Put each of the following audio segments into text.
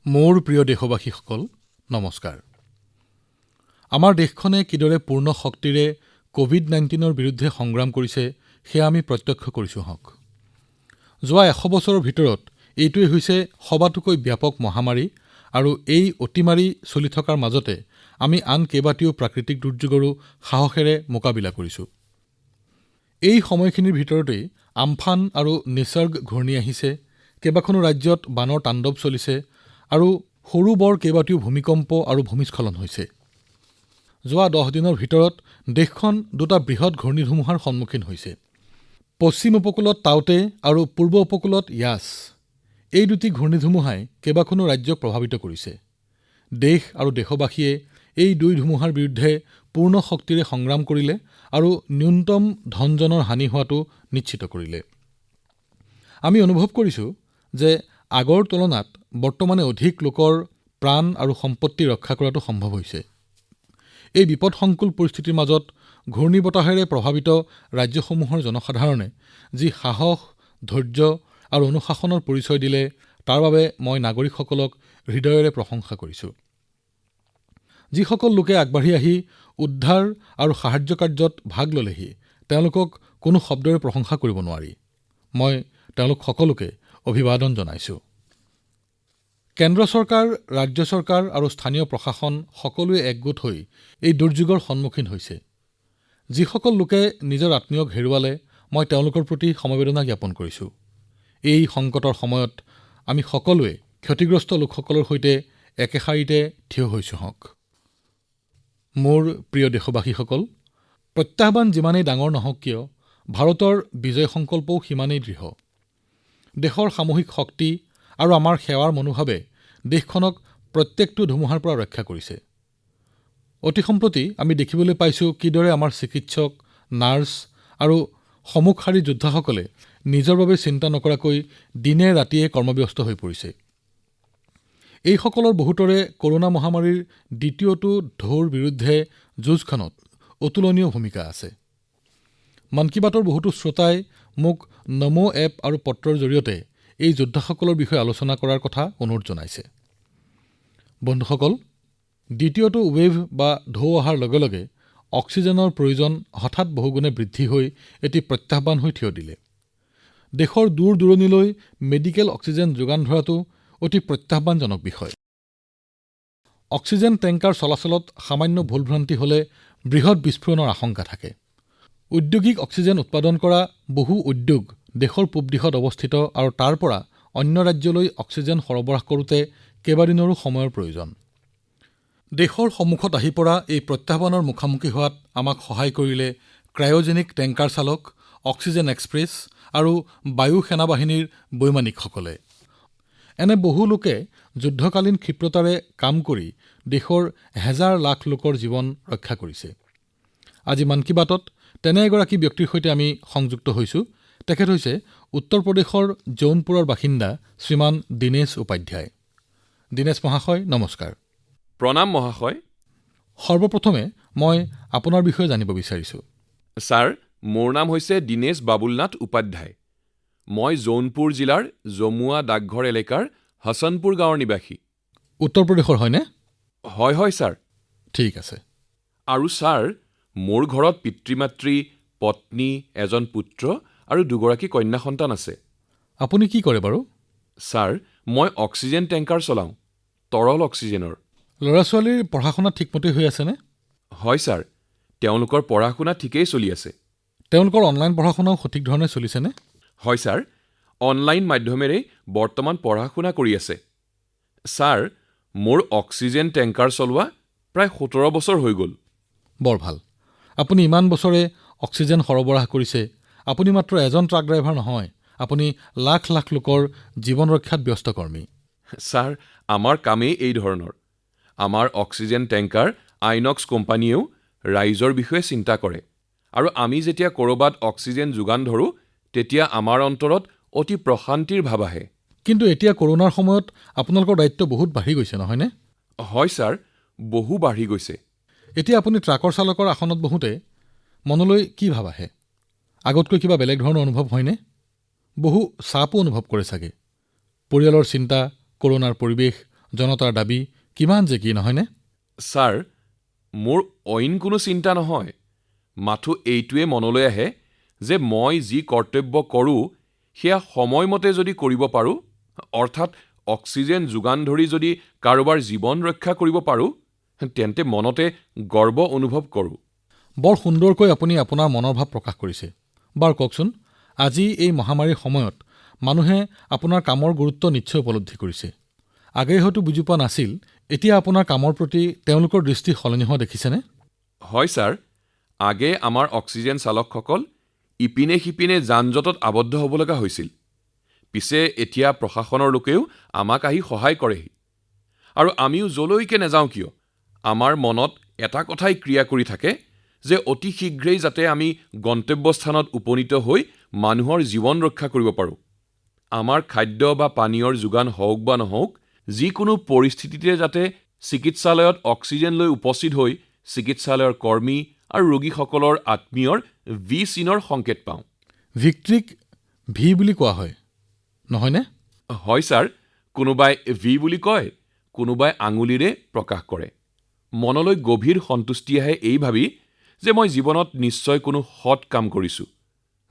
মোৰ প্ৰিয় দেশবাসীসকল নমস্কাৰ। আমাৰ দেশখনে কিদৰে পূৰ্ণ শক্তিৰে কোভিড-19ৰ বিৰুদ্ধে সংগ্ৰাম কৰিছে সেয়া আমি প্ৰত্যক্ষ কৰিছো। যোৱা 100 বছৰৰ ভিতৰত এইটোৱেই হৈছে সবাতোকৈ ব্যাপক মহামাৰী আৰু এই অতিমাৰী চলি থকাৰ মাজতে আমি আন কেইবাটাও প্ৰাকৃতিক দুৰ্যোগৰো সাহসেৰে মোকাবিলা কৰিছো। এই সময়খিনিৰ ভিতৰতে আমফান আৰু নিসৰ্গ ঘূৰ্ণী আহিছে, কেইবাখনো ৰাজ্যত বানৰ তাণ্ডৱ চলিছে আৰু সৰু বৰ কেইবাটাও ভূমিকম্প আৰু ভূমিস্খলন হৈছে। যোৱা 10 দিনৰ ভিতৰত দেশখন দুটা বৃহৎ ঘূৰ্ণীধুমুহাৰ সন্মুখীন হৈছে। পশ্চিম উপকূলত টাউতে আৰু পূৰ্ব উপকূলত ইয়াছ, এই দুটি ঘূৰ্ণীধুমুহাই কেইবাখনো ৰাজ্যক প্ৰভাৱিত কৰিছে। দেশ আৰু দেশবাসীয়ে এই দুই ধুমুহাৰ বিৰুদ্ধে পূৰ্ণ শক্তিৰে সংগ্ৰাম কৰিলে আৰু ন্যূনতম ধনজনৰ হানি হোৱাটো নিশ্চিত কৰিলে। আমি অনুভৱ কৰিছো যে আগৰ তুলনাত বৰ্তমানে অধিক লোকৰ প্ৰাণ আৰু সম্পত্তি ৰক্ষা কৰাটো সম্ভৱ হৈছে। এই বিপদসংকুল পৰিস্থিতিৰ মাজত ঘূৰ্ণীবতাহেৰে প্ৰভাৱিত ৰাজ্যসমূহৰ জনসাধাৰণে যি সাহস, ধৈৰ্য আৰু অনুশাসনৰ পৰিচয় দিলে তাৰ বাবে মই নাগৰিকসকলক হৃদয়েৰে প্ৰশংসা কৰিছো। যিসকল লোকে আগবাঢ়ি আহি উদ্ধাৰ আৰু সাহায্য কাৰ্যত ভাগ ললেহি তেওঁলোকক কোনো শব্দৰে প্ৰশংসা কৰিব নোৱাৰি। মই তেওঁলোক সকলোকে অভিবাদন জনাইছো। কেন্দ্ৰ চৰকাৰ, ৰাজ্য চৰকাৰ আৰু স্থানীয় প্ৰশাসন সকলোৱে একগোট হৈ এই দুৰ্যোগৰ সন্মুখীন হৈছে। যিসকল লোকে নিজৰ আত্মীয়ক হেৰুৱালে মই তেওঁলোকৰ প্ৰতি সমবেদনা জ্ঞাপন কৰিছো। এই সংকটৰ সময়ত আমি সকলোৱে ক্ষতিগ্ৰস্ত লোকসকলৰ সৈতে একেশাৰীতে থিয় হৈছো। মোৰ প্ৰিয় দেশবাসীসকল, প্ৰত্যাহ্বান যিমানেই ডাঙৰ নহওক কিয় ভাৰতৰ বিজয় সংকল্পও সিমানেই দৃঢ়। দেশৰ সামূহিক শক্তি আৰু আমাৰ সেৱাৰ মনোভাৱে দেশখনক প্ৰত্যেকটো ধুমুহাৰ পৰা ৰক্ষা কৰিছে। অতি সম্প্ৰতি আমি দেখিবলৈ পাইছো কিদৰে আমাৰ চিকিৎসক, নাৰ্ছ আৰু সন্মুখ শাৰীৰ যোদ্ধাসকলে নিজৰ বাবে চিন্তা নকৰাকৈ দিনে ৰাতিয়ে কৰ্মব্যস্ত হৈ পৰিছে। এইসকলৰ বহুতৰে কৰোনা মহামাৰীৰ দ্বিতীয়টো ঢৌৰ বিৰুদ্ধে যুঁজখনত অতুলনীয় ভূমিকা আছে। মন কী বাতৰ বহুতো শ্ৰোতাই মোক নমো এপ আৰু পত্ৰৰ জৰিয়তে এই যোদ্ধাসকলৰ বিষয়ে আলোচনা কৰাৰ কথা অনুৰোধ জনাইছে। বন্ধুসকল, দ্বিতীয়টো ৱেভ বা ঢৌ অহাৰ লগে লগে অক্সিজেনৰ প্ৰয়োজন হঠাৎ বহুগুণে বৃদ্ধি হৈ এটি প্ৰত্যাহ্বান হৈ থিয় দিলে। দেশৰ দূৰ-দূৰণিলৈ মেডিকেল অক্সিজেন যোগান ধৰাটো অতি প্ৰত্যাহ্বানজনক বিষয়। অক্সিজেন টেংকাৰ চলাচলত সামান্য ভুলভ্ৰান্তি হলে বৃহৎ বিস্ফোৰণৰ আশংকা থাকে। ঔদ্যোগিক অক্সিজেন উৎপাদন কৰা বহু উদ্যোগ দেশৰ পূব দিশত অৱস্থিত আৰু তাৰ পৰা অন্য ৰাজ্যলৈ অক্সিজেন সৰবৰাহ কৰোঁতে কেইবাদিনৰো সময়ৰ প্ৰয়োজন। দেশৰ সন্মুখত আহি পৰা এই প্ৰত্যাহ্বানৰ মুখামুখি হোৱাত আমাক সহায় কৰিলে ক্ৰায়জেনিক টেংকাৰ চালক, অক্সিজেন এক্সপ্ৰেছ আৰু বায়ু সেনাবাহিনীৰ বৈমানিকসকলে। এনে বহু লোকে যুদ্ধকালীন ক্ষিপ্ৰতাৰে কাম কৰি দেশৰ হেজাৰ লাখ লোকৰ জীৱন ৰক্ষা কৰিছে। আজি মন কী বাতত তেনে এগৰাকী ব্যক্তিৰ সৈতে আমি সংযুক্ত হৈছো। তেখেত হৈছে উত্তৰ প্ৰদেশৰ জৌনপুৰৰ বাসিন্দা শ্ৰীমান দীনেশ উপাধ্যায়। দীনেশ মহাশয়, নমস্কাৰ। প্ৰণাম মহাশয়। সৰ্বপ্ৰথমে মই আপোনাৰ বিষয়ে জানিব বিচাৰিছো। ছাৰ, মোৰ নাম হৈছে দীনেশ বাবুলনাথ উপাধ্যায়। মই জৌনপুৰ জিলাৰ জমুৱা ডাকঘৰ এলেকাৰ হছনপুৰ গাঁৱৰ নিবাসী। উত্তৰ প্ৰদেশৰ হয়নে? হয় ছাৰ। ঠিক আছে। আৰু ছাৰ, মোৰ ঘৰত পিতৃ-মাতৃ, পত্নী, এজন পুত্ৰ আৰু দুগৰাকী কন্যা সন্তান আছে। আপুনি কি কৰে বাৰু? ছাৰ, মই অক্সিজেন টেংকাৰ চলাওঁ, তৰল অক্সিজেনৰ। ল'ৰা-ছোৱালীৰ পঢ়া-শুনা ঠিকমতে হৈ আছেনে? হয় ছাৰ, তেওঁলোকৰ পঢ়া-শুনা ঠিকেই চলি আছে। তেওঁলোকৰ অনলাইন পঢ়া-শুনাও সঠিক ধৰণে চলিছেনে? হয় ছাৰ, অনলাইন মাধ্যমেৰে বৰ্তমান পঢ়া-শুনা কৰি আছে। ছাৰ, মোৰ অক্সিজেন টেংকাৰ চলোৱা প্ৰায় 17 বছৰ হৈ গ'ল। বৰ ভাল। আপুনি ইমান বছৰে অক্সিজেন সৰবৰাহ কৰিছে। আপুনি মাত্ৰ এজন ট্ৰাক ড্ৰাইভাৰ নহয়, আপুনি লাখ লাখ লোকৰ জীৱন ৰক্ষাত ব্যস্ত কৰ্মী। ছাৰ, আমাৰ কামেই এই ধৰণৰ। আমাৰ অক্সিজেন টেংকাৰ আইনক্স কোম্পানীয়েও ৰাইজৰ বিষয়ে চিন্তা কৰে আৰু আমি যেতিয়া ক'ৰবাত অক্সিজেন যোগান ধৰোঁ তেতিয়া আমাৰ অন্তৰত অতি প্ৰশান্তিৰ ভাৱ আহে। কিন্তু এতিয়া কৰোনাৰ সময়ত আপোনালোকৰ দায়িত্ব বহুত বাঢ়ি গৈছে, নহয়নে? হয় ছাৰ, বহু বাঢ়ি গৈছে। এতিয়া আপুনি ট্ৰাকৰ চালকৰ আসনত বহোতে মনলৈ কি ভাৱ আহে? আগতকৈ কিবা বেলেগ ধৰণৰ অনুভৱ হয়নে? বহু চাপো অনুভৱ কৰে চাগে। পৰিয়ালৰ চিন্তা, কৰোনাৰ পৰিৱেশ, জনতাৰ দাবী কিমান যে কি নহয়নে? ছাৰ, মোৰ অইন কোনো চিন্তা নহয়। মাথো এইটোৱে মনলৈ আহে যে মই যি কৰ্তব্য কৰোঁ সেয়া সময়মতে যদি কৰিব পাৰোঁ, অৰ্থাৎ অক্সিজেন যোগান ধৰি যদি কাৰোবাৰ জীৱন ৰক্ষা কৰিব পাৰোঁ, তেন্তে মনতে গৰ্ব অনুভৱ কৰোঁ। বৰ সুন্দৰকৈ আপুনি আপোনাৰ মনৰ ভাৱ প্ৰকাশ কৰিছে। বাৰু কওকচোন, আজি এই মহামাৰীৰ সময়ত মানুহে আপোনাৰ কামৰ গুৰুত্ব নিশ্চয় উপলব্ধি কৰিছে। আগেয়ে হয়তো বুজি পোৱা নাছিল, এতিয়া আপোনাৰ কামৰ প্ৰতি তেওঁলোকৰ দৃষ্টি সলনি হোৱা দেখিছেনে? হয় ছাৰ, আগে আমাৰ অক্সিজেন চালকসকল ইপিনে সিপিনে যান-জঁটত আবদ্ধ হ'ব লগা হৈছিল। পিছে এতিয়া প্ৰশাসনৰ লোকেও আমাক আহি সহায় কৰেহি। আৰু আমিও যলৈকে নাযাওঁ কিয়, আমাৰ মনত এটা কথাই ক্ৰিয়া কৰি থাকে যে অতি শীঘ্ৰেই যাতে আমি গন্তব্যস্থানত উপনীত হৈ মানুহৰ জীৱন ৰক্ষা কৰিব পাৰোঁ। আমাৰ খাদ্য বা পানীয়ৰ যোগান হওক বা নহওক, যিকোনো পৰিস্থিতিতে যাতে চিকিৎসালয়ত অক্সিজেন লৈ উপস্থিত হৈ চিকিৎসালয়ৰ কৰ্মী আৰু ৰোগীসকলৰ আত্মীয়ৰ ভি চিনৰ সংকেত পাওঁ। ভিক্ট্ৰিক ভি বুলি কোৱা হয়, নহয়নে? হয় ছাৰ, কোনোবাই ভি বুলি কয়, কোনোবাই আঙুলিৰে প্ৰকাশ কৰে। মনলৈ গভীৰ সন্তুষ্টি আহে এই ভাবি যে মই জীৱনত নিশ্চয় কোনো সৎ কাম কৰিছোঁ,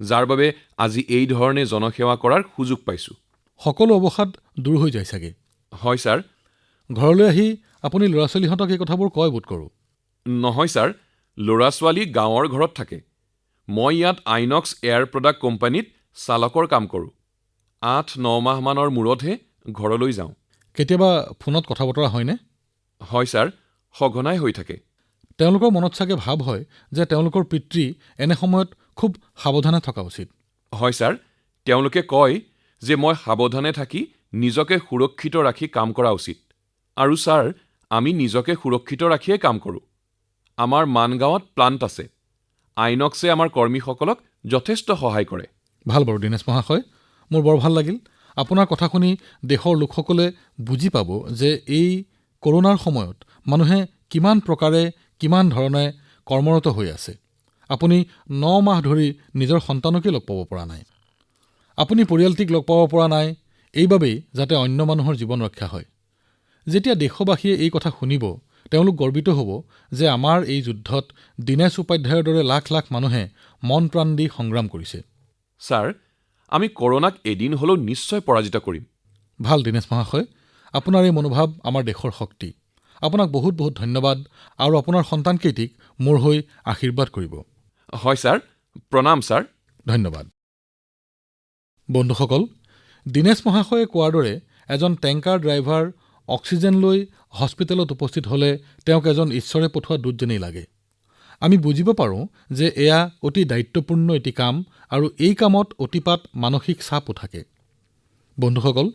যাৰ বাবে আজি এই ধৰণে জনসেৱা কৰাৰ সুযোগ পাইছোঁ। সকলো অৱসাদ দূৰ হৈ যায় চাগে। হয় ছাৰ। ঘৰলৈ আহি আপুনি ল'ৰা-ছোৱালীহঁতক এই কথাবোৰ কয় বোধ কৰোঁ। নহয় ছাৰ, ল'ৰা-ছোৱালী গাঁৱৰ ঘৰত থাকে। মই ইয়াত আইনক্স এয়াৰ প্ৰডাক্ট কোম্পানীত চালকৰ কাম কৰোঁ। ৮-৯ মাহমানৰ মূৰতহে ঘৰলৈ যাওঁ। কেতিয়াবা ফোনত কথা বতৰা হয়নে? হয় ছাৰ, সঘনাই হৈ থাকে। তেওঁলোকৰ মনত চাগে ভাৱ হয় যে তেওঁলোকৰ পিতৃ এনে সময়ত খুব সাৱধানে থকা উচিত। হয় ছাৰ, তেওঁলোকে কয় যে মই সাৱধানে থাকি নিজকে সুৰক্ষিত ৰাখি কাম কৰা উচিত। আৰু ছাৰ, আমি নিজকে সুৰক্ষিত ৰাখিয়ে কাম কৰোঁ। আমাৰ মানগাঁৱত প্লাণ্ট আছে। আইনক্সে আমাৰ কৰ্মীসকলক যথেষ্ট সহায় কৰে। ভাল বাৰু দীনেশ মহাশয়, মোৰ বৰ ভাল লাগিল। আপোনাৰ কথা শুনি দেশৰ লোকসকলে বুজি পাব যে এই কৰোনাৰ সময়ত মানুহে কিমান প্ৰকাৰে কিমান ধৰণে কৰ্মৰত হৈ আছে। আপুনি ৯ মাহ ধৰি নিজৰ সন্তানকে লগ পাব পৰা নাই, আপুনি পৰিয়ালটিক লগ পাব পৰা নাই, এইবাবেই যাতে অন্য মানুহৰ জীৱন ৰক্ষা হয়। যেতিয়া দেশবাসীয়ে এই কথা শুনিব, তেওঁলোক গৰ্বিত হ'ব যে আমাৰ এই যুদ্ধত দীনেশ উপাধ্যায়ৰ দৰে লাখ লাখ মানুহে মন প্ৰাণ দি সংগ্ৰাম কৰিছে। ছাৰ, আমি কৰোনাক এদিন হ'লেও নিশ্চয় পৰাজিত কৰিম। ভাল দীনেশ মহাশয়, আপোনাৰ এই মনোভাৱ আমাৰ দেশৰ শক্তি। আপোনাক বহুত বহুত ধন্যবাদ আৰু আপোনাৰ সন্তানকেইটিক মোৰ হৈ আশীৰ্বাদ কৰিব। হয় ছাৰ, প্ৰণাম ছাৰ। ধন্যবাদ। বন্ধুসকল, দীনেশ মহাশয়ে কোৱাৰ দৰে এজন টেংকাৰ ড্ৰাইভাৰ অক্সিজেন লৈ হস্পিটেলত উপস্থিত হ'লে তেওঁক এজন ঈশ্বৰে পঠোৱা দূত যেনেই লাগে। আমি বুজিব পাৰোঁ যে এয়া অতি দায়িত্বপূৰ্ণ এটি কাম আৰু এই কামত অতিপাত মানসিক চাপো থাকে। বন্ধুসকল,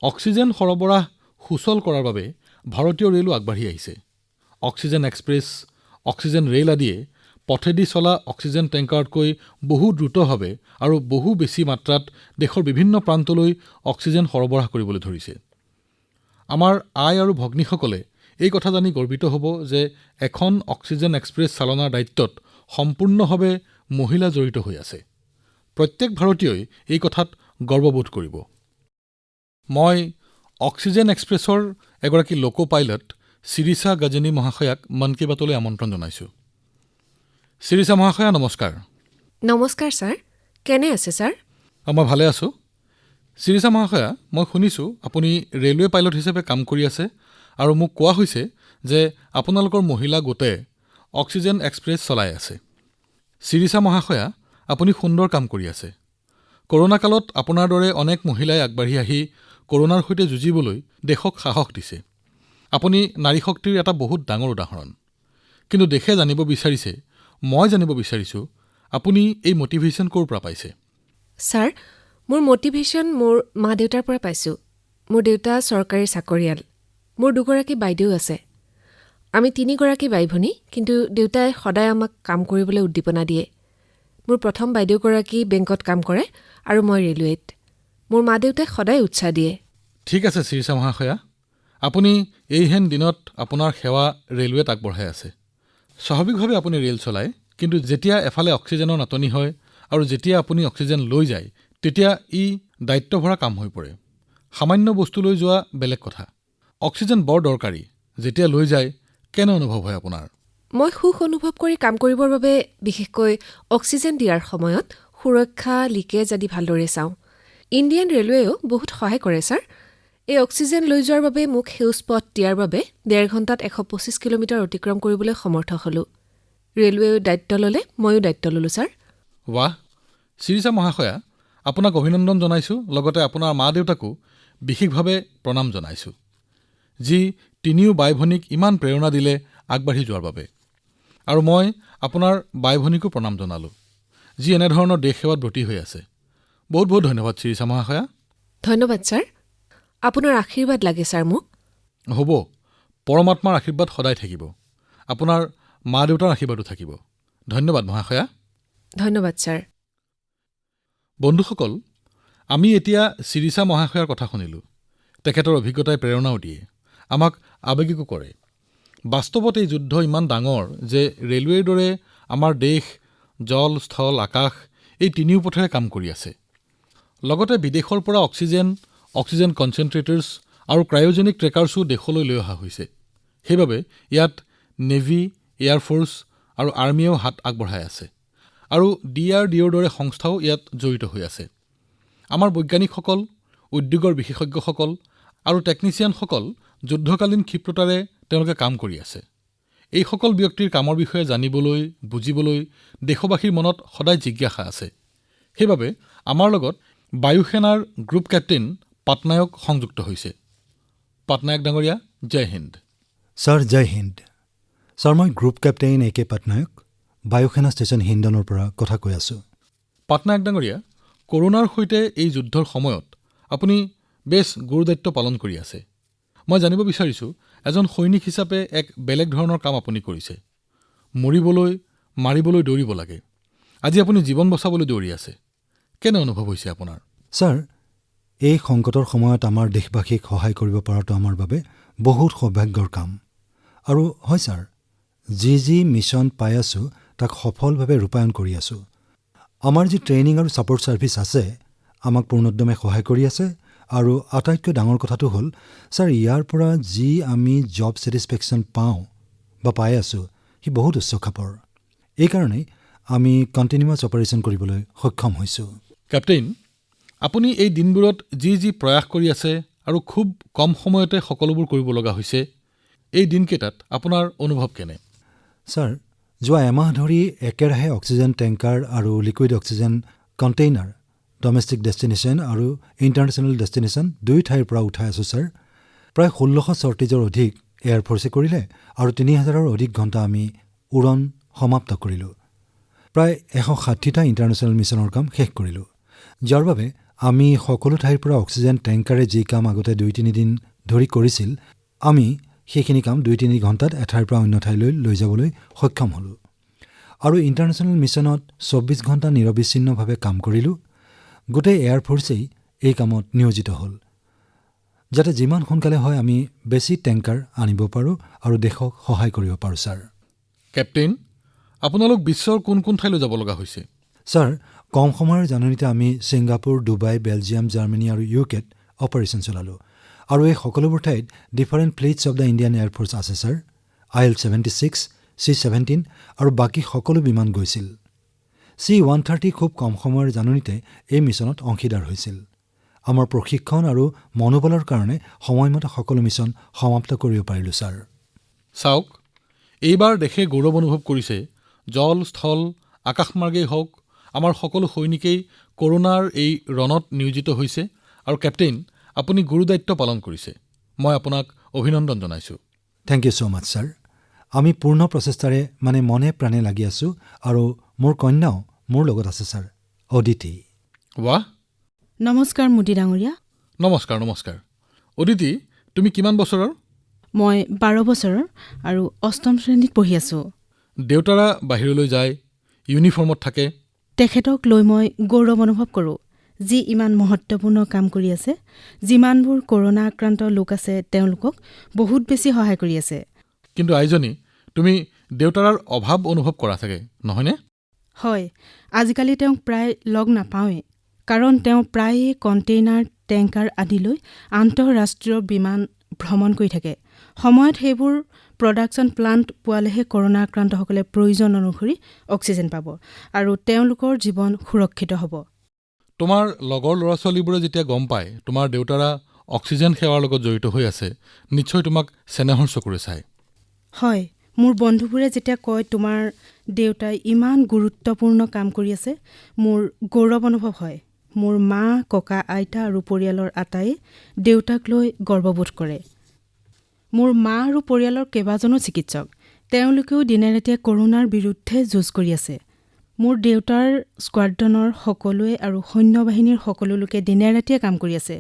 অক্সিজেন সৰবৰাহ সুচল কৰাৰ বাবে ভাৰতীয় ৰেলো আগবাঢ়ি আহিছে। অক্সিজেন এক্সপ্ৰেছ, অক্সিজেন ৰেল আদিয়ে পথেদি চলা অক্সিজেন টেংকাৰতকৈ বহু দ্ৰুতভাৱে আৰু বহু বেছি মাত্ৰাত দেশৰ বিভিন্ন প্ৰান্তলৈ অক্সিজেন সৰবৰাহ কৰিবলৈ ধৰিছে। আমাৰ আই আৰু ভগ্নীসকলে এই কথা জানি গৰ্বিত হ'ব যে এখন অক্সিজেন এক্সপ্ৰেছ চালনাৰ দায়িত্বত সম্পূৰ্ণভাৱে মহিলা জড়িত হৈ আছে। প্ৰত্যেক ভাৰতীয়ই এই কথাত গৰ্ববোধ কৰিব। মই অক্সিজেন এক্সপ্ৰেছৰ এগৰাকী লোকো পাইলট শিৰিষা গজনী মহাশয়াক মন কী বাতলৈ আমন্ত্ৰণ জনাইছোঁ। শিৰিষা মহাশয়া, নমস্কাৰ। নমস্কাৰ ছাৰ, কেনে আছে ছাৰ? মই ভালে আছোঁ। শিৰিষা মহাশয়া, মই শুনিছোঁ আপুনি ৰেলৱে পাইলট হিচাপে কাম কৰি আছে আৰু মোক কোৱা হৈছে যে আপোনালোকৰ মহিলা গোটে অক্সিজেন এক্সপ্ৰেছ চলাই আছে। শিৰিষা মহাশয়া, আপুনি সুন্দৰ কাম কৰি আছে। কৰোনা কালত আপোনাৰ দৰে অনেক মহিলাই আগবাঢ়ি আহি কৰোনাৰ সৈতে যুঁজিবলৈ দেশক সাহস দিছে। আপুনি নাৰী শক্তিৰ এটা বহুত ডাঙৰ উদাহৰণ। কিন্তু দেশে জানিব বিচাৰিছে, মই জানিব বিচাৰিছোঁ, আপুনি এই মটিভেশ্যন ক'ৰ পৰা পাইছে? ছাৰ, মোৰ মটিভেশ্যন মোৰ মা-দেউতাৰ পৰা পাইছোঁ। মোৰ দেউতা চৰকাৰী চাকৰিয়াল। মোৰ দুগৰাকী বাইদেউ আছে। আমি 3গৰাকী বাই-ভনী, কিন্তু দেউতাই সদায় আমাক কাম কৰিবলৈ উদ্দীপনা দিয়ে। মোৰ প্ৰথম বাইদেউগৰাকী বেংকত কাম কৰে আৰু মই ৰেলৱেত। মোৰ মা-দেউতাই সদায় উৎসাহ দিয়ে। ঠিক আছে শিৰিষা মহাশয়া, আপুনি এইহেন দিনত আপোনাৰ সেৱা ৰেলৱেত আগবঢ়াই আছে। স্বাভাৱিকভাৱে আপুনি ৰেল চলায়, কিন্তু যেতিয়া এফালে অক্সিজেনৰ নাটনি হয় আৰু যেতিয়া আপুনি অক্সিজেন লৈ যায়, তেতিয়া ই দায়িত্বভৰা কাম হৈ পৰে। সামান্য বস্তু লৈ যোৱা বেলেগ কথা, অক্সিজেন বৰ দৰকাৰী যেতিয়া লৈ যায় কেনে অনুভৱ হয় আপোনাৰ মই সুখ অনুভৱ কৰি কাম কৰিবৰ বাবে বিশেষকৈ অক্সিজেন দিয়াৰ সময়ত সুৰক্ষা লিকেজ আদি ভালদৰে চাওঁ ইণ্ডিয়ান ৰেলৱেও বহুত সহায় কৰে ছাৰ এই অক্সিজেন লৈ যোৱাৰ বাবে মোক সেউজ পথ দিয়াৰ বাবে 1.5 ঘণ্টাত 125 কিলোমিটাৰ অতিক্ৰম কৰিবলৈ সমৰ্থ হলো ৰেলৱেও দায়িত্ব ল'লে ময়ো দায়িত্ব ল'লো ছাৰ বাহ শিৰিষা মহাশয়া আপোনাক অভিনন্দন জনাইছোঁ লগতে আপোনাৰ মা-দেউতাকো বিশেষভাৱে প্ৰণাম জনাইছোঁ যি তিনিও বাই-ভনীক ইমান প্ৰেৰণা দিলে আগবাঢ়ি যোৱাৰ বাবে আৰু মই আপোনাৰ বাই-ভনীকো প্ৰণাম জনালোঁ যি এনেধৰণৰ দেশ সেৱাত ব্ৰতী হৈ আছে বহুত বহুত ধন্যবাদ শিৰিষা মহাশয়া ধন্যবাদ ছাৰ আপোনাৰ আশীৰ্বাদ লাগে ছাৰ মোক হ'ব পৰমাত্মাৰ আশীৰ্বাদ সদায় থাকিব আপোনাৰ মা-দেউতাৰ আশীৰ্বাদো থাকিব ধন্যবাদ মহাশয়া ধন্যবাদ ছাৰ বন্ধুসকল আমি এতিয়া শিৰিষা মহাশয়াৰ কথা শুনিলোঁ তেখেতৰ অভিজ্ঞতাই প্ৰেৰণাও দিয়ে আমাক আৱেগিকো কৰে বাস্তৱত এই যুদ্ধ ইমান ডাঙৰ যে ৰেলৱেৰ দৰে আমাৰ দেশ জল স্থল আকাশ এই তিনিও পথেৰে কাম কৰি আছে লগতে বিদেশৰ পৰা অক্সিজেন কনচেণ্ট্ৰেটাৰ্ছ আৰু ক্ৰায়জেনিক ট্ৰেকাৰ্ছো দেশলৈ লৈ অহা হৈছে সেইবাবে ইয়াত নেভি এয়াৰফ'ৰ্চ আৰু আৰ্মীয়েও হাত আগবঢ়াই আছে আৰু DRDOৰ দৰে সংস্থাও ইয়াত জড়িত হৈ আছে আমাৰ বৈজ্ঞানিকসকল উদ্যোগৰ বিশেষজ্ঞসকল আৰু টেকনিচিয়ানসকল যুদ্ধকালীন ক্ষিপ্ৰতাৰে তেওঁলোকে কাম কৰি আছে এইসকল ব্যক্তিৰ কামৰ বিষয়ে জানিবলৈ বুজিবলৈ দেশবাসীৰ মনত সদায় জিজ্ঞাসা আছে সেইবাবে আমাৰ লগত বায়ুসেনাৰ গ্ৰুপ কেপ্টেইন পাটনায়ক সংযুক্ত হৈছে পাটনায়ক ডাঙৰীয়া জয় হিন্দ ছাৰ জয় হিন্দ ছাৰ মই গ্ৰুপ কেপ্টেইন AK পাটনায়ক বায়ুসেনা ষ্টেচন হিন্দনৰ পৰা কথা কৈ আছোঁ পাটনায়ক ডাঙৰীয়া কৰোনাৰ সৈতে এই যুদ্ধৰ সময়ত আপুনি বেছ গুৰুদায়িত্ব পালন কৰি আছে মই জানিব বিচাৰিছোঁ এজন সৈনিক হিচাপে এক বেলেগ ধৰণৰ কাম আপুনি কৰিছে মাৰিবলৈ দৌৰিব লাগে আজি আপুনি জীৱন বচাবলৈ দৌৰি আছে কেনে অনুভৱ হৈছে আপোনাৰ ছাৰ এই সংকটৰ সময়ত আমাৰ দেশবাসীক সহায় কৰিব পৰাটো আমাৰ বাবে বহুত সৌভাগ্যৰ কাম আৰু হয় ছাৰ যি মিছন পাই আছোঁ তাক সফলভাৱে ৰূপায়ণ কৰি আছোঁ আমাৰ যি ট্ৰেইনিং আৰু ছাপৰ্ট ছাৰ্ভিচ আছে আমাক পূৰ্ণোদ্যমে সহায় কৰি আছে আৰু আটাইতকৈ ডাঙৰ কথাটো হ'ল ছাৰ ইয়াৰ পৰা যি আমি জব ছেটিছফেকশ্যন পাই আছোঁ সি বহুত উচ্চ খাপৰ এইকাৰণেই আমি কণ্টিনিউৱাছ অপাৰেশ্যন কৰিবলৈ সক্ষম হৈছোঁ কেপ্টেইন আপুনি এই দিনবোৰত যি প্ৰয়াস কৰি আছে আৰু খুব কম সময়তে সকলোবোৰ কৰিব লগা হৈছে এই দিনকেইটাত আপোনাৰ অনুভৱ কেনে ছাৰ যোৱা এমাহ ধৰি একেৰাহে অক্সিজেন টেংকাৰ আৰু liquid oxygen container domestic destination আৰু ইণ্টাৰনেশ্যনেল ডেষ্টিনেশ্যন দুই ঠাইৰ পৰা উঠাই আছোঁ ছাৰ প্ৰায় 1600 চৰ্টেজৰ অধিক এয়াৰফ'ৰ্চে কৰিলে আৰু 3000ৰ অধিক ঘণ্টা আমি উৰণ সমাপ্ত কৰিলোঁ প্ৰায় 160টা ইণ্টাৰনেশ্যনেল মিছনৰ কাম শেষ কৰিলোঁ যাৰ বাবে আমি সকলো ঠাইৰ পৰা অক্সিজেন টেংকাৰে যি কাম আগতে 2-3 দিন ধৰি কৰিছিল আমি সেইখিনি কাম 2-3 ঘণ্টাত এঠাইৰ পৰা অন্য ঠাইলৈ লৈ যাবলৈ সক্ষম হ'লোঁ আৰু ইণ্টাৰনেশ্যনেল মিছনত 24 ঘণ্টা নিৰবিচ্ছিন্নভাৱে কাম কৰিলোঁ গোটেই এয়াৰফ'ৰ্চেই এই কামত নিয়োজিত হ'ল যাতে যিমান সোনকালে হয় আমি বেছি টেংকাৰ আনিব পাৰোঁ আৰু দেশক সহায় কৰিব পাৰোঁ ছাৰ কেপ্টেইন আপোনালোক বিশ্বৰ কোন ঠাইলৈ যাব লগা হৈছে ছাৰ কম সময়ৰ জাননীতে আমি ছিংগাপুৰ ডুবাই বেলজিয়াম জাৰ্মানী আৰু UKত অপাৰেশ্যন চলালোঁ আৰু এই সকলোবোৰ ঠাইত different fleets of the Indian air force আছে ছাৰ IL-76 C-17 আৰু বাকী সকলো বিমান গৈছিল C-130 খুব কম সময়ৰ জাননীতে এই মিছনত অংশীদাৰ হৈছিল আমাৰ প্ৰশিক্ষণ আৰু মনোবলৰ কাৰণে সময়মতে সকলো মিছন সমাপ্ত কৰিব পাৰিলোঁ ছাৰ চাওক এইবাৰ দেশে গৌৰৱ অনুভৱ কৰিছে জল স্থল আকাশমাৰ্গেই হওক আমাৰ সকলো সৈনিকেই কৰোনাৰ এই ৰণত নিয়োজিত হৈছে আৰু কেপ্টেইন আপুনি গুৰুদায়িত্ব পালন কৰিছে মই আপোনাক অভিনন্দন জনাইছোঁ thank you so' much sir আমি পূৰ্ণ প্ৰচেষ্টাৰে মনে প্ৰাণে লাগি আছোঁ আৰু মোৰ কন্যাও মোৰ লগত আছে ছাৰ অদিতি বাহ নমস্কাৰ মোদী ডাঙৰীয়া নমস্কাৰ অদিতি তুমি কিমান বছৰৰ মই 12 বছৰৰ আৰু 8ম শ্ৰেণীত পঢ়ি আছোঁ দেউতাৰা বাহিৰলৈ যায় ইউনিফৰ্মত থাকে তেখেতক লৈ মই গৌৰৱ অনুভৱ কৰোঁ যি ইমান মহত্বপূৰ্ণ কাম কৰি আছে যিমানবোৰ কৰোনা আক্ৰান্ত লোক আছে তেওঁলোকক বহুত বেছি সহায় কৰি আছে কিন্তু আইজনী তুমি দেউতাৰাৰ অভাৱ অনুভৱ কৰা থাকে নহয়নে হয় আজিকালি তেওঁক প্ৰায় লগ নাপাওঁৱেই কাৰণ তেওঁ প্ৰায়ে কণ্টেইনাৰ টেংকাৰ আদিলৈ আন্তঃৰাষ্ট্ৰীয় বিমান ভ্ৰমণ কৰি থাকে। সময়ত সেইবোৰ প্ৰডাকশ্যন প্লাণ্ট পোৱালেহে কৰোণা আক্ৰান্তসকলে প্ৰয়োজন অনুসৰি অক্সিজেন পাব আৰু তেওঁলোকৰ জীৱন সুৰক্ষিত হ'ব। তোমাৰ লগৰ ল'ৰা ছোৱালীবোৰে যেতিয়া গম পায় তোমাৰ দেউতাৰা অক্সিজেন সেৱাৰ লগত জড়িত হৈ আছে, নিশ্চয় তোমাক চেনেহৰ চকুৰে চায়। হয়, মোৰ বন্ধুবোৰে যেতিয়া কয় তোমাৰ দেউতাই ইমান গুৰুত্বপূৰ্ণ কাম কৰি আছে, মোৰ গৌৰৱ অনুভৱ হয়। মোৰ মা, ককা, আইতা আৰু পৰিয়ালৰ আটাইয়ে দেউতাক লৈ গৰ্ববোধ কৰে। মোৰ মা আৰু পৰিয়ালৰ কেইবাজনো চিকিৎসক, তেওঁলোকেও দিনে ৰাতিয়ে কৰোণাৰ বিৰুদ্ধে যুঁজ কৰি আছে। মোৰ দেউতাৰ স্কোৱাড্ৰনৰ সকলোৱে আৰু সৈন্যবাহিনীৰ সকলো লোকে দিনে ৰাতিয়ে কাম কৰি আছে।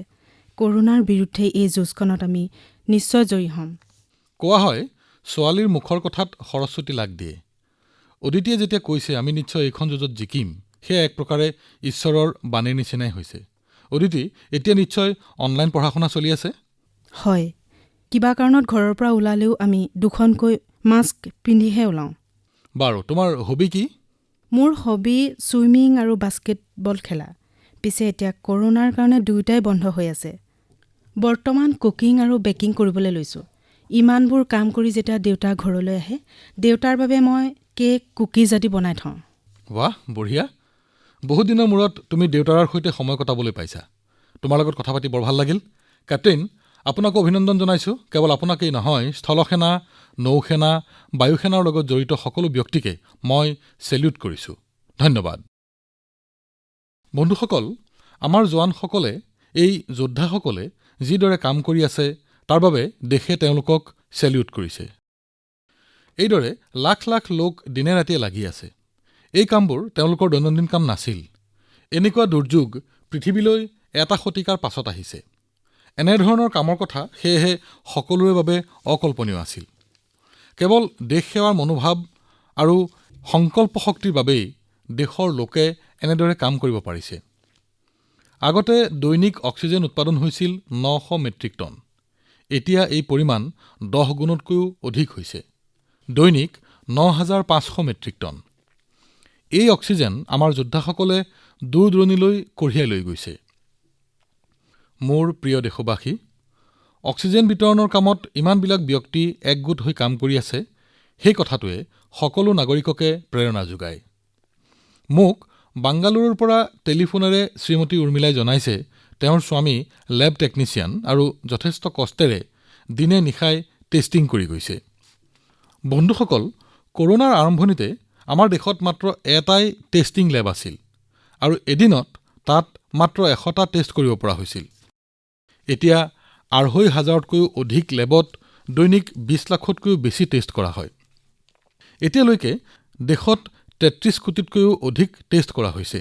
কৰোণাৰ বিৰুদ্ধে এই যুঁজখনত আমি নিশ্চয় জয়ী হ'ম। কোৱা হয়, ছোৱালীৰ মুখৰ কথাত সৰস্বতী লাগ দিয়ে। অদিতিয়ে যেতিয়া কৈছে আমি নিশ্চয় এইখন যুঁজত জিকিম, সেয়া এক প্ৰকাৰে ঈশ্বৰৰ বাণীৰ নিচিনাই হৈছে। অদিতি, এতিয়া নিশ্চয় অনলাইন পঢ়া শুনা চলি আছে? হয়, কিবা কাৰণত ঘৰৰ পৰা ওলালেও আমি দুখনকৈ মাস্ক পিন্ধিহে ওলাওঁ। বাৰু, তোমাৰ হবি কি? মোৰ হবি ছুইমিং আৰু বাস্কেটবল খেলা। পিছে এতিয়া কৰোণাৰ কাৰণে দুয়োটাই বন্ধ হৈ আছে। বৰ্তমান কুকিং আৰু বেকিং কৰিবলৈ লৈছোঁ। ইমানবোৰ কাম কৰি যেতিয়া দেউতা ঘৰলৈ আহে, দেউতাৰ বাবে মই কেক, কুকিজ আদি বনাই থওঁ। বাহ, বঢ়িয়া। বহুত দিনৰ মূৰত তুমি দেউতাৰাৰ সৈতে সময় কটাবলৈ পাইছা। তোমাৰ লগত কথা পাতি বৰ ভাল লাগিল। কেপ্টেইন, আপোনাকো অভিনন্দন জনাইছোঁ। কেৱল আপোনাকেই নহয়, স্থলসেনা, নৌসেনা, বায়ুসেনাৰ লগত জড়িত সকলো ব্যক্তিকে মই চেলিউট কৰিছোঁ। ধন্যবাদ। বন্ধুসকল, আমাৰ জোৱানসকলে, এই যোদ্ধাসকলে যিদৰে কাম কৰি আছে তাৰ বাবে দেশে তেওঁলোকক চেলিউট কৰিছে। এইদৰে লাখ লাখ লোক দিনে ৰাতিয়ে লাগি আছে। এই কামবোৰ তেওঁলোকৰ দৈনন্দিন কাম নাছিল। এনেকুৱা দুৰ্যোগ পৃথিৱীলৈ এটা শতিকাৰ পাছত আহিছে। এনেধৰণৰ কামৰ কথা সেয়েহে সকলোৰে বাবে অকল্পনীয় আছিল। কেৱল দেশ সেৱাৰ মনোভাৱ আৰু সংকল্প শক্তিৰ বাবেই দেশৰ লোকে এনেদৰে কাম কৰিব পাৰিছে। আগতে দৈনিক অক্সিজেন উৎপাদন হৈছিল 900 মেট্ৰিক টন। এতিয়া এই পৰিমাণ 10 গুণতকৈও অধিক হৈছে, দৈনিক 9500 মেট্ৰিক টন। এই অক্সিজেন আমাৰ যোদ্ধাসকলে দূৰ দূৰণিলৈ কঢ়িয়াই লৈ গৈছে। মোৰ প্ৰিয় দেশবাসী, অক্সিজেন বিতৰণৰ কামত ইমানবিলাক ব্যক্তি একগোট হৈ কাম কৰি আছে, সেই কথাটোৱে সকলো নাগৰিককে প্ৰেৰণা যোগায়। মোক বাংগালুৰুৰ পৰা টেলিফোনেৰে শ্ৰীমতী উৰ্মিলাই জনাইছে, তেওঁৰ স্বামী লেব টেকনিচিয়ান আৰু যথেষ্ট কষ্টেৰে দিনে নিশাই টেষ্টিং কৰি গৈছে। বন্ধুসকল, কৰোনাৰ আৰম্ভণিতে আমাৰ দেশত মাত্ৰ এটাই টেষ্টিং লেব আছিল আৰু এদিনত তাত মাত্ৰ 100টা টেষ্ট কৰিব পৰা হৈছিল। এতিয়া 2500তকৈও অধিক লেবত দৈনিক 20 লাখতকৈও বেছি টেষ্ট কৰা হয়। এতিয়ালৈকে দেশত 33 কোটিতকৈও অধিক টেষ্ট কৰা হৈছে।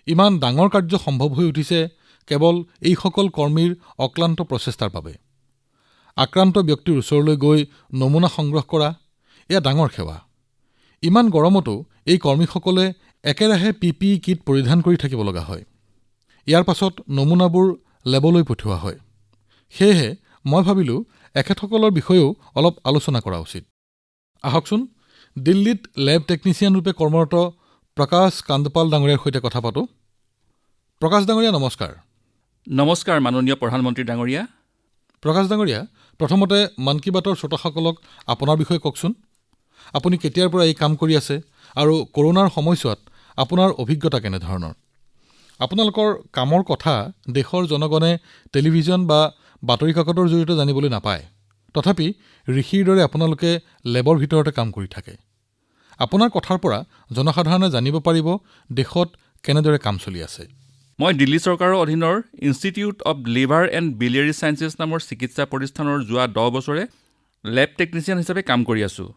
ইমান ডাঙৰ কাৰ্য সম্ভৱ হৈ উঠিছে কেৱল এইসকল কৰ্মীৰ অক্লান্ত প্ৰচেষ্টাৰ বাবে। আক্ৰান্ত ব্যক্তিৰ ওচৰলৈ গৈ নমুনা সংগ্ৰহ কৰা, এয়া ডাঙৰ সেৱা। ইমান গৰমতো এই কৰ্মীসকলে একেৰাহে PPE কিট পৰিধান কৰি থাকিব লগা হয়। ইয়াৰ পাছত নমুনাবোৰ লেবলৈ পঠিওৱা হয়। সেয়েহে মই ভাবিলোঁ এখেতসকলৰ বিষয়েও অলপ আলোচনা কৰা উচিত। আহকচোন দিল্লীত লেব টেকনিচিয়ান ৰূপে কৰ্মৰত প্ৰকাশ কান্দপাল ডাঙৰীয়াৰ সৈতে কথা পাতোঁ। প্ৰকাশ ডাঙৰীয়া, নমস্কাৰ। নমস্কাৰ মাননীয় প্ৰধানমন্ত্ৰী ডাঙৰীয়া। প্ৰকাশ ডাঙৰীয়া, প্ৰথমতে মন কী বাতৰ শ্ৰোতাসকলক আপোনাৰ বিষয়ে কওকচোন। আপুনি কেতিয়াৰ পৰা এই কাম কৰি আছে আৰু কৰোনাৰ সময়ছোৱাত আপোনাৰ অভিজ্ঞতা কেনেধৰণৰ? আপোনালোকৰ কামৰ কথা দেশৰ জনগণে টেলিভিছন বা বাতৰি কাকতৰ জৰিয়তে জানিবলৈ নাপায়। তথাপি ঋষিৰ দৰে আপোনালোকে লেবৰ ভিতৰতে কাম কৰি থাকে। আপোনাৰ কথাৰ পৰা জনসাধাৰণে জানিব পাৰিব দেশত কেনেদৰে কাম চলি আছে। মই দিল্লী চৰকাৰৰ অধীনৰ institute of liver and biliary sciences নামৰ চিকিৎসা প্ৰতিষ্ঠানৰ যোৱা 10 বছৰে লেব টেকনিচিয়ান হিচাপে কাম কৰি আছোঁ।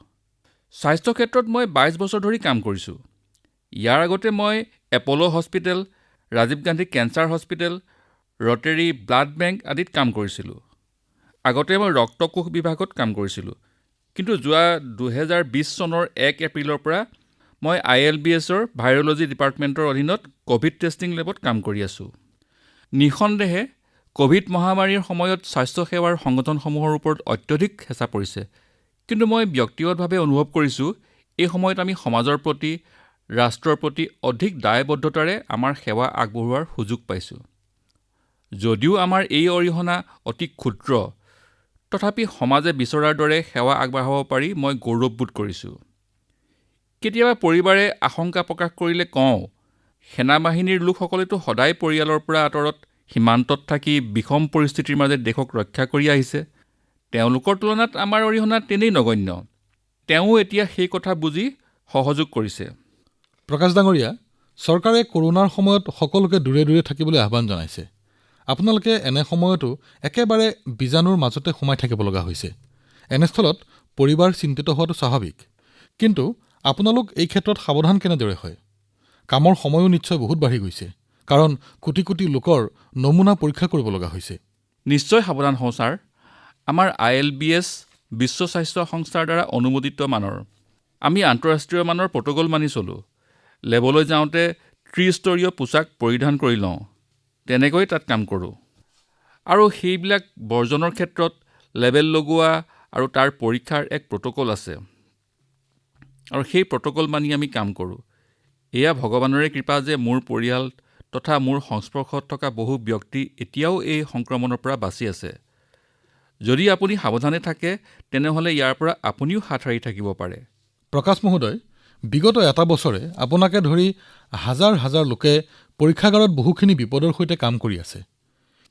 স্বাস্থ্য ক্ষেত্ৰত মই 22 বছৰ ধৰি কাম কৰিছোঁ। ইয়াৰ আগতে মই Apollo' hospital, Rajiv Gandhi cancer hospital, Rotary blood bank আদিত কাম কৰিছিলোঁ। আগতে মই ৰক্তকোষ বিভাগত কাম কৰিছিলোঁ। কিন্তু যোৱা 2020 চনৰ 1 এপ্ৰিলৰ পৰা মই ILBSৰ ভাইৰলজি ডিপাৰ্টমেণ্টৰ অধীনত ক'ভিড টেষ্টিং লেবত কাম কৰি আছোঁ। নিঃসন্দেহে ক'ভিড মহামাৰীৰ সময়ত স্বাস্থ্যসেৱাৰ সংগঠনসমূহৰ ওপৰত অত্যধিক হেঁচা পৰিছে। কিন্তু মই ব্যক্তিগতভাৱে অনুভৱ কৰিছোঁ এই সময়ত আমি সমাজৰ প্ৰতি, ৰাষ্ট্ৰৰ প্ৰতি অধিক দায়বদ্ধতাৰে আমাৰ সেৱা আগবঢ়োৱাৰ সুযোগ পাইছোঁ। যদিও আমাৰ এই অৰিহণা অতি ক্ষুদ্ৰ, তথাপি সমাজে বিচৰাৰ দৰে সেৱা আগবঢ়াব পাৰি মই গৌৰৱবোধ কৰিছোঁ। কেতিয়াবা পৰিবাৰে আশংকা প্ৰকাশ কৰিলে কওঁ, সেনাবাহিনীৰ লোকসকলেতো সদায় পৰিয়ালৰ পৰা আঁতৰত সীমান্তত থাকি বিষম পৰিস্থিতিৰ মাজত দেশক ৰক্ষা কৰি আহিছে। তেওঁলোকৰ তুলনাত আমাৰ অৰিহণা তেনেই নগণ্য। তেওঁ এতিয়া সেই কথা বুজি সহযোগ কৰিছে। প্ৰকাশ ডাঙৰীয়া, চৰকাৰে কৰোনাৰ সময়ত সকলোকে দূৰে দূৰে থাকিবলৈ আহ্বান জনাইছে। আপোনালোকে এনে সময়তো একেবাৰে বীজাণুৰ মাজতে সোমাই থাকিব লগা হৈছে। এনেস্থলত পৰিবাৰ চিন্তিত হোৱাটো স্বাভাৱিক। কিন্তু আপোনালোক এই ক্ষেত্ৰত সাৱধান কেনেদৰে হয়? কামৰ সময়ো নিশ্চয় বহুত বাঢ়ি গৈছে, কাৰণ কোটি কোটি লোকৰ নমুনা পৰীক্ষা কৰিব লগা হৈছে। নিশ্চয় সাৱধান হওঁ ছাৰ। আমাৰ ILBS বিশ্ব স্বাস্থ্য সংস্থাৰ দ্বাৰা অনুমোদিত মানৰ। আমি আন্তঃৰাষ্ট্ৰীয় মানৰ প্ৰট'কল মানি চলোঁ। লেবলৈ যাওঁতে ত্ৰিস্তৰীয় পোছাক পৰিধান কৰি লওঁ। তেনেকৈ তাত কাম কৰোঁ। আৰু সেইবিলাক বৰ্জনৰ ক্ষেত্ৰত লেবেল লগোৱা আৰু তাৰ পৰীক্ষাৰ এক প্ৰট'কল আছে। আৰু সেই প্ৰট'কল মানি আমি কাম কৰোঁ। এয়া ভগৱানৰে কৃপা যে মোৰ পৰিয়াল তথা মোৰ সংস্পৰ্শত থকা বহু ব্যক্তি এতিয়াও এই সংক্ৰমণৰ পৰা বাচি আছে। যদি আপুনি সাৱধানে থাকে তেনেহ'লে ইয়াৰ পৰা আপুনিও হাত সাৰি থাকিব পাৰে। প্ৰকাশ মহোদয়, বিগত এটা বছৰে আপোনাকে ধৰি হাজাৰ হাজাৰ লোকে পৰীক্ষাগাৰত বহুখিনি বিপদৰ সৈতে কাম কৰি আছে।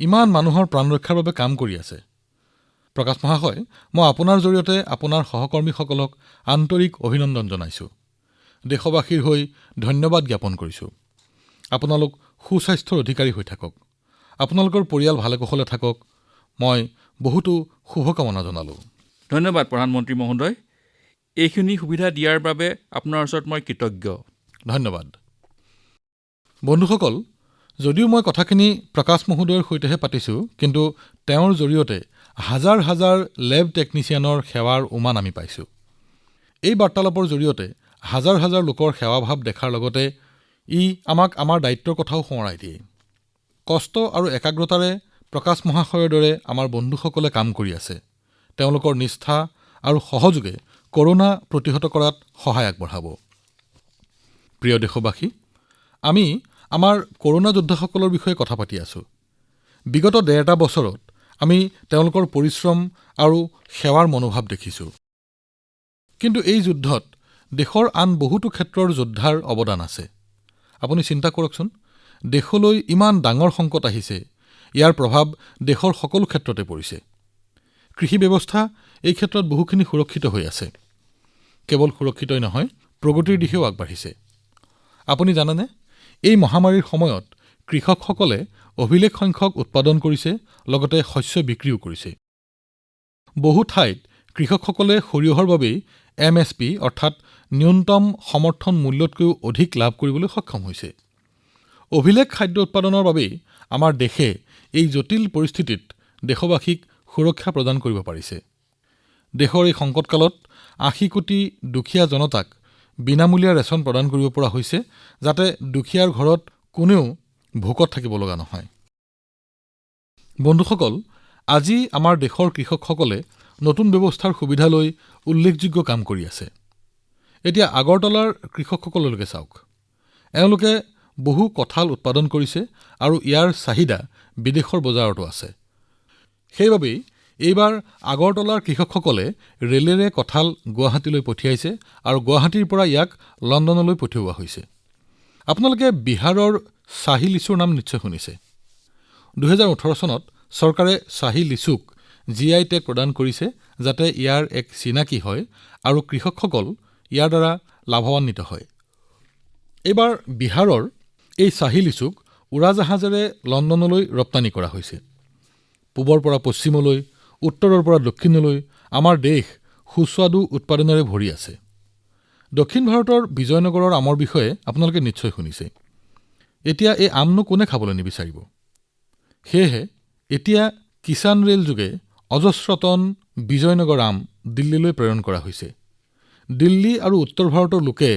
ইমান মানুহৰ প্ৰাণ ৰক্ষাৰ বাবে কাম কৰি আছে। প্ৰকাশ মহাশয়, মই আপোনাৰ জৰিয়তে আপোনাৰ সহকৰ্মীসকলক আন্তৰিক অভিনন্দন জনাইছোঁ। দেশবাসীৰ হৈ ধন্যবাদ জ্ঞাপন কৰিছোঁ। আপোনালোক সুস্বাস্থ্যৰ অধিকাৰী হৈ থাকক। আপোনালোকৰ পৰিয়াল ভালে কুশলে থাকক। মই বহুতো শুভকামনা জনালোঁ। ধন্যবাদ প্ৰধানমন্ত্ৰী মহোদয়। এইখিনি সুবিধা দিয়াৰ বাবে আপোনাৰ ওচৰত মই কৃতজ্ঞ। ধন্যবাদ। বন্ধুসকল, যদিও মই কথাখিনি প্ৰকাশ মহোদয়ৰ সৈতেহে পাতিছোঁ, কিন্তু তেওঁৰ জৰিয়তে হাজাৰ হাজাৰ লেব টেকনিচিয়ানৰ সেৱাৰ উমান আমি পাইছোঁ। এই বাৰ্তালাপৰ জৰিয়তে হাজাৰ হাজাৰ লোকৰ সেৱাভাৱ দেখাৰ লগতে ই আমাক আমাৰ দায়িত্বৰ কথাও সোঁৱৰাই দিয়ে। কষ্ট আৰু একাগ্ৰতাৰে প্ৰকাশ মহাশয়ৰ দৰে আমাৰ বন্ধুসকলে কাম কৰি আছে। তেওঁলোকৰ নিষ্ঠা আৰু সহযোগে কৰোনা প্ৰতিহত কৰাত সহায় আগবঢ়াব। প্ৰিয় দেশবাসী, আমি আমাৰ কৰোনা যোদ্ধাসকলৰ বিষয়ে কথা পাতি আছোঁ। বিগত ডেৰটা বছৰত আমি তেওঁলোকৰ পৰিশ্ৰম আৰু সেৱাৰ মনোভাৱ দেখিছোঁ। কিন্তু এই যুদ্ধত দেশৰ আন বহুতো ক্ষেত্ৰৰ যোদ্ধাৰ অৱদান আছে। আপুনি চিন্তা কৰকচোন, দেশলৈ ইমান ডাঙৰ সংকট আহিছে, ইয়াৰ প্ৰভাৱ দেশৰ সকলো ক্ষেত্ৰতে পৰিছে। কৃষি ব্যৱস্থা এই ক্ষেত্ৰত বহুখিনি সুৰক্ষিত হৈ আছে। কেৱল সুৰক্ষিতই নহয়, প্ৰগতিৰ দিশেও আগবাঢ়িছে। আপুনি জানেনে, এই মহামাৰীৰ সময়ত কৃষকসকলে অভিলেখ সংখ্যক উৎপাদন কৰিছে, লগতে শস্য বিক্ৰীও কৰিছে। বহু ঠাইত কৃষকসকলে সৰিয়হৰ বাবেই MSP অৰ্থাৎ ন্যূনতম সমৰ্থন মূল্যতকৈও অধিক লাভ কৰিবলৈ সক্ষম হৈছে। অভিলেখ খাদ্য উৎপাদনৰ বাবেই আমাৰ দেশে এই জটিল পৰিস্থিতিত দেশবাসীক সুৰক্ষা প্ৰদান কৰিব পাৰিছে। দেশৰ এই সংকটকালত 80 কোটি দুখীয়া জনতাক বিনামূলীয়া ৰেচন প্ৰদান কৰিব পৰা হৈছে, যাতে দুখীয়াৰ ঘৰত কোনেও ভোকত থাকিব লগা নহয়। বন্ধুসকল, আজি আমাৰ দেশৰ কৃষকসকলে নতুন ব্যৱস্থাৰ সুবিধা লৈ উল্লেখযোগ্য কাম কৰি আছে। এতিয়া আগৰতলাৰ কৃষকসকললৈকে চাওক। এওঁলোকে বহু কঁঠাল উৎপাদন কৰিছে আৰু ইয়াৰ চাহিদা বিদেশৰ বজাৰতো আছে। সেইবাবেই এইবাৰ আগৰতলাৰ কৃষকসকলে ৰেলেৰে কঁঠাল গুৱাহাটীলৈ পঠিয়াইছে আৰু গুৱাহাটীৰ পৰা ইয়াক লণ্ডনলৈ পঠিওৱা হৈছে। আপোনালোকে বিহাৰৰ শ্বাহী লিচুৰ নাম নিশ্চয় শুনিছে। 2018 চনত চৰকাৰে শ্বাহী লিচুক GI টেগ প্ৰদান কৰিছে, যাতে ইয়াৰ এক চিনাকি হয় আৰু কৃষকসকল ইয়াৰ দ্বাৰা লাভান্বিত হয়। এইবাৰ বিহাৰৰ এই শ্বাহী লিচুক উৰাজাহাজেৰে লণ্ডনলৈ ৰপ্তানি কৰা হৈছে। পূবৰ পৰা পশ্চিমলৈ, উত্তৰৰ পৰা দক্ষিণলৈ আমাৰ দেশ সুস্বাদু উৎপাদনেৰে ভৰি আছে। দক্ষিণ ভাৰতৰ বিজয়নগৰৰ আমৰ বিষয়ে আপোনালোকে নিশ্চয় শুনিছে। এতিয়া এই আমনো কোনে খাবলৈ নিবিচাৰিব? সেয়েহে এতিয়া কিষাণ ৰেল যোগে অজস্ৰ টন বিজয়নগৰ আম দিল্লীলৈ প্ৰেৰণ কৰা হৈছে। দিল্লী আৰু উত্তৰ ভাৰতৰ লোকে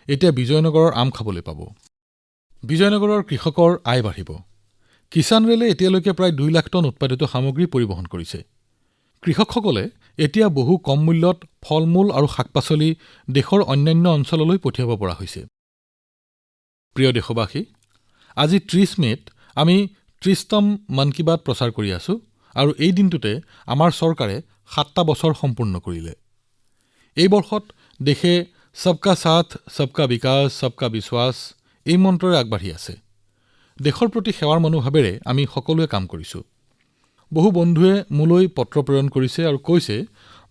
এতিয়া বিজয়নগৰৰ আম খাবলৈ পাব। বিজয়নগৰৰ কৃষকৰ আয় বাঢ়িব। কিষাণ ৰেলে এতিয়ালৈকে প্ৰায় 2 লাখ টন উৎপাদিত সামগ্ৰী পৰিবহণ কৰিছে। কৃষকসকলে এতিয়া বহু কম মূল্যত ফল-মূল আৰু শাক-পাচলি দেশৰ অন্যান্য অঞ্চললৈ পঠিয়াব পৰা হৈছে। প্ৰিয় দেশবাসী, আজি 30 মেত আমি 30তম মন কী বাত প্ৰচাৰ কৰি আছো আৰু এই দিনটোতে আমাৰ চৰকাৰে 7টা বছৰ সম্পূৰ্ণ কৰিলে। এই বৰ্ষত দেশে সবকা সাথ সবকা বিকাশ সবকা বিশ্বাস এই মন্ত্ৰৰে আগবাঢ়ি আছে। দেশৰ প্ৰতি সেৱাৰ মনোভাৱেৰে আমি সকলোৱে কাম কৰিছোঁ। বহু বন্ধুৱে মোলৈ পত্ৰ প্ৰেৰণ কৰিছে আৰু কৈছে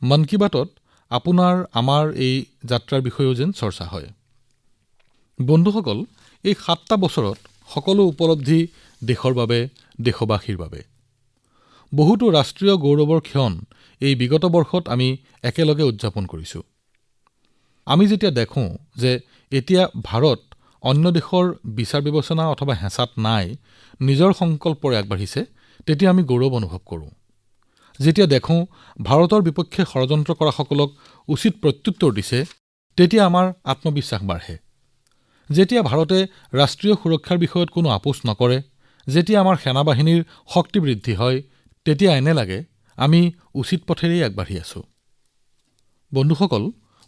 মন কী বাতত আপোনাৰ আমাৰ এই যাত্ৰাৰ বিষয়েও যেন চৰ্চা হয়। বন্ধুসকল, এই 7টা বছৰত সকলো উপলব্ধি দেশৰ বাবে, দেশবাসীৰ বাবে। বহুতো ৰাষ্ট্ৰীয় গৌৰৱৰ ক্ষণ এই বিগত বৰ্ষত আমি একেলগে উদযাপন কৰিছোঁ। আমি যেতিয়া দেখোঁ যে এতিয়া ভাৰত অন্য দেশৰ বিচাৰ বিবেচনা অথবা হেঁচাত নাই, নিজৰ সংকল্পৰে আগবাঢ়িছে, তেতিয়া আমি গৌৰৱ অনুভৱ কৰোঁ। যেতিয়া দেখোঁ ভাৰতৰ বিপক্ষে ষড়যন্ত্ৰ কৰাসকলক উচিত প্ৰত্যুত্তৰ দিছে, তেতিয়া আমাৰ আত্মবিশ্বাস বাঢ়ে। যেতিয়া ভাৰতে ৰাষ্ট্ৰীয় সুৰক্ষাৰ বিষয়ত কোনো আপোচ নকৰে, যেতিয়া আমাৰ সেনাবাহিনীৰ শক্তি বৃদ্ধি হয়, তেতিয়া এনে লাগে আমি উচিত পথেৰেই আগবাঢ়ি আছোঁ। বন্ধুসকল,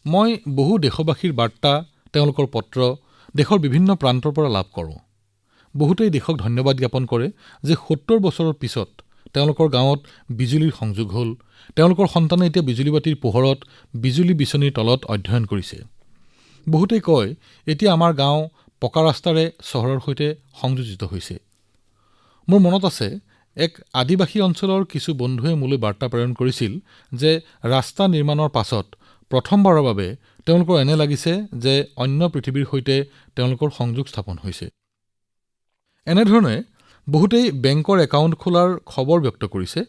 মই বহু দেশবাসীৰ বাৰ্তা, তেওঁলোকৰ পত্ৰ দেশৰ বিভিন্ন প্ৰান্তৰ পৰা লাভ কৰোঁ। বহুতেই দেশক ধন্যবাদ জ্ঞাপন কৰে যে ৭০ বছৰৰ পিছত তেওঁলোকৰ গাঁৱত বিজুলীৰ সংযোগ হ'ল, তেওঁলোকৰ সন্তানে এতিয়া বিজুলী বাতিৰ পোহৰত বিজুলী বিচনীৰ তলত অধ্যয়ন কৰিছে। বহুতেই কয় এতিয়া আমাৰ গাঁও পকা ৰাস্তাৰে চহৰৰ সৈতে সংযোজিত হৈছে। মোৰ মনত আছে এক আদিবাসী অঞ্চলৰ কিছু বন্ধুৱে মোলৈ বাৰ্তা প্ৰেৰণ কৰিছিল যে ৰাস্তা নিৰ্মাণৰ পাছত প্ৰথমবাৰৰ বাবে তেওঁলোকৰ এনে লাগিছে যে অন্য পৃথিৱীৰ সৈতে তেওঁলোকৰ সংযোগ স্থাপন হৈছে। এনেধৰণে বহুতেই বেংকৰ একাউণ্ট খোলাৰ খবৰ ব্যক্ত কৰিছে,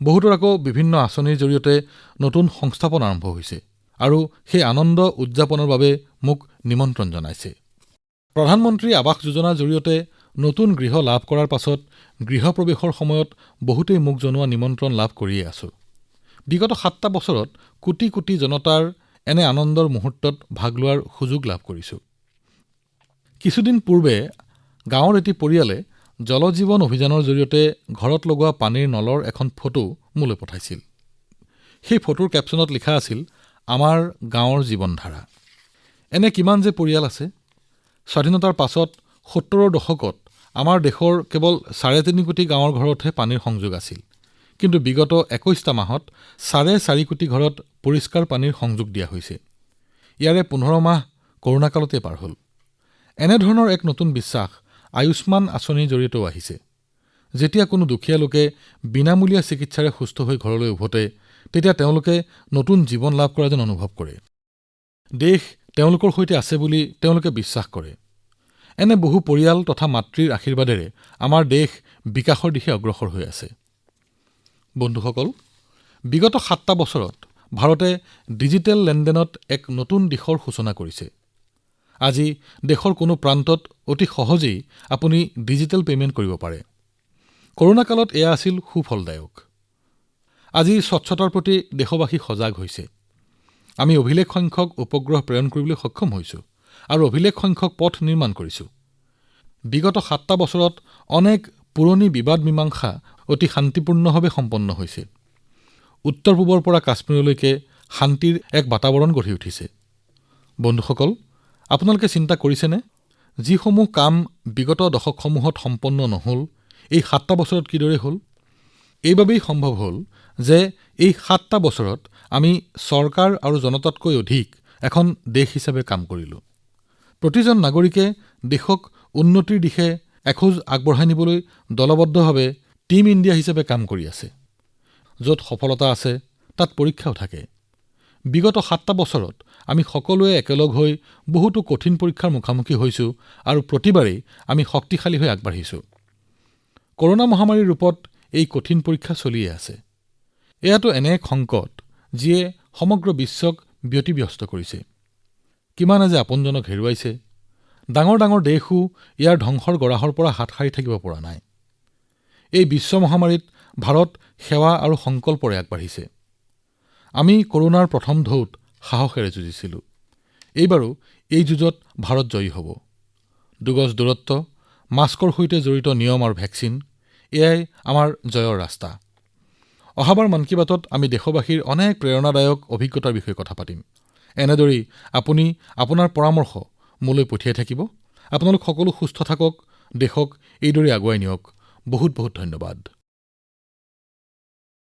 বহুতৰ আকৌ বিভিন্ন আঁচনিৰ জৰিয়তে নতুন সংস্থাপন আৰম্ভ হৈছে আৰু সেই আনন্দ উদযাপনৰ বাবে মোক নিমন্ত্ৰণ জনাইছে। প্ৰধানমন্ত্ৰী আৱাস যোজনাৰ জৰিয়তে নতুন গৃহ লাভ কৰাৰ পাছত গৃহপ্ৰৱেশৰ সময়ত বহুতেই মোক জনোৱা নিমন্ত্ৰণ লাভ কৰিয়ে আছোঁ। বিগত 7টা বছৰত কোটি কোটি জনতাৰ এনে আনন্দৰ মুহূৰ্তত ভাগ লোৱাৰ সুযোগ লাভ কৰিছোঁ। কিছুদিন পূৰ্বে গাঁৱৰ এটি পৰিয়ালে জল জীৱন অভিযানৰ জৰিয়তে ঘৰত লগোৱা পানীৰ নলৰ এখন ফটো মোলৈ পঠাইছিল। সেই ফটোৰ কেপশ্যনত লিখা আছিল, আমাৰ গাঁৱৰ জীৱনধাৰা। এনে কিমান যে পৰিয়াল আছে। স্বাধীনতাৰ পাছত ৭০ৰ দশকত আমাৰ দেশৰ কেৱল ৩.৫ কোটি গাঁৱৰ ঘৰতহে পানীৰ সংযোগ আছিল, কিন্তু বিগত ২১টা মাহত ৪.৫ কোটি ঘৰত পৰিষ্কাৰ পানীৰ সংযোগ দিয়া হৈছে। ইয়াৰে ১৫ মাহ কৰোণা কালতে পাৰ হ'ল। এনেধৰণৰ এক নতুন বিশ্বাস আয়ুষ্মান আঁচনিৰ জৰিয়তেও আহিছে। যেতিয়া কোনো দুখীয়া লোকে বিনামূলীয়া চিকিৎসাৰে সুস্থ হৈ ঘৰলৈ উভতে, তেতিয়া তেওঁলোকে নতুন জীৱন লাভ কৰা যেন অনুভৱ কৰে। দেশ তেওঁলোকৰ সৈতে আছে বুলি তেওঁলোকে বিশ্বাস কৰে। এনে বহু পৰিয়াল তথা মাতৃৰ আশীৰ্বাদেৰে আমাৰ দেশ বিকাশৰ দিশে অগ্ৰসৰ হৈ আছে। বন্ধুসকল, বিগত 7টা বছৰত ভাৰতে ডিজিটেল লেনদেনত এক নতুন দিশৰ সূচনা কৰিছে। আজি দেশৰ কোনো প্ৰান্তত অতি সহজেই আপুনি ডিজিটেল পেমেণ্ট কৰিব পাৰে। কৰোণা কালত এয়া আছিল সুফলদায়ক। আজি স্বচ্ছতাৰ প্ৰতি দেশবাসী সজাগ হৈছে। আমি অভিলেখ সংখ্যক উপগ্ৰহ প্ৰেৰণ কৰিবলৈ সক্ষম হৈছোঁ আৰু অভিলেখ সংখ্যক পথ নিৰ্মাণ কৰিছোঁ। বিগত 7টা বছৰত অনেক পুৰণি বিবাদ মীমাংসা অতি শান্তিপূৰ্ণভাৱে সম্পন্ন হৈছে। উত্তৰ পূবৰ পৰা কাশ্মীৰলৈকে শান্তিৰ এক বাতাৱৰণ গঢ়ি উঠিছে। বন্ধুসকল, আপোনালোকে চিন্তা কৰিছেনে যিসমূহ কাম বিগত দশকসমূহত সম্পন্ন নহল, এই 7টা বছৰত কিদৰে হ'ল? এইবাবেই সম্ভৱ হ'ল যে এই 7টা বছৰত আমি চৰকাৰ আৰু জনতাতকৈ অধিক এখন দেশ হিচাপে কাম কৰিলোঁ। প্ৰতিজন নাগৰিকে দেশক উন্নতিৰ দিশে এখোজ আগবঢ়াই নিবলৈ দলবদ্ধভাৱে টীম ইণ্ডিয়া হিচাপে কাম কৰি আছে। য'ত সফলতা আছে তাত পৰীক্ষাও থাকে। বিগত 7টা বছৰত আমি সকলোৱে একেলগ হৈ বহুতো কঠিন পৰীক্ষাৰ মুখামুখি হৈছোঁ আৰু প্ৰতিবাৰেই আমি শক্তিশালী হৈ আগবাঢ়িছোঁ। কৰোনা মহামাৰীৰ ৰূপত এই কঠিন পৰীক্ষা চলিয়ে আছে। এয়াতো এনে এক সংকট যিয়ে সমগ্ৰ বিশ্বক ব্যতিব্যস্ত কৰিছে। কিমানে যে আপোনজনক হেৰুৱাইছে। ডাঙৰ ডাঙৰ দেশো ইয়াৰ ধ্বংসৰ গৰাহৰ পৰা হাত সাৰি থাকিব পৰা নাই। এই বিশ্ব মহামাৰীত ভাৰত সেৱা আৰু সংকল্পৰে আগবাঢ়িছে। আমি কৰোনাৰ প্ৰথম ঢৌত সাহসেৰে যুঁজিছিলোঁ। এইবাৰো এই যুঁজত ভাৰত জয়ী হ'ব। ২ গজ দূৰত্ব, মাস্কৰ সৈতে জড়িত নিয়ম আৰু ভেকচিন, এয়াই আমাৰ জয়ৰ ৰাস্তা। অহাবাৰ মন কী বাতত আমি দেশবাসীৰ অনেক প্ৰেৰণাদায়ক অভিজ্ঞতাৰ বিষয়ে কথা পাতিম। এনেদৰেই আপুনি আপোনাৰ পৰামৰ্শ মোলৈ পঠিয়াই থাকিব। আপোনালোক সকলো সুস্থ থাকক, দেশক এইদৰে আগুৱাই নিয়ক। বহুত বহুত ধন্যবাদ।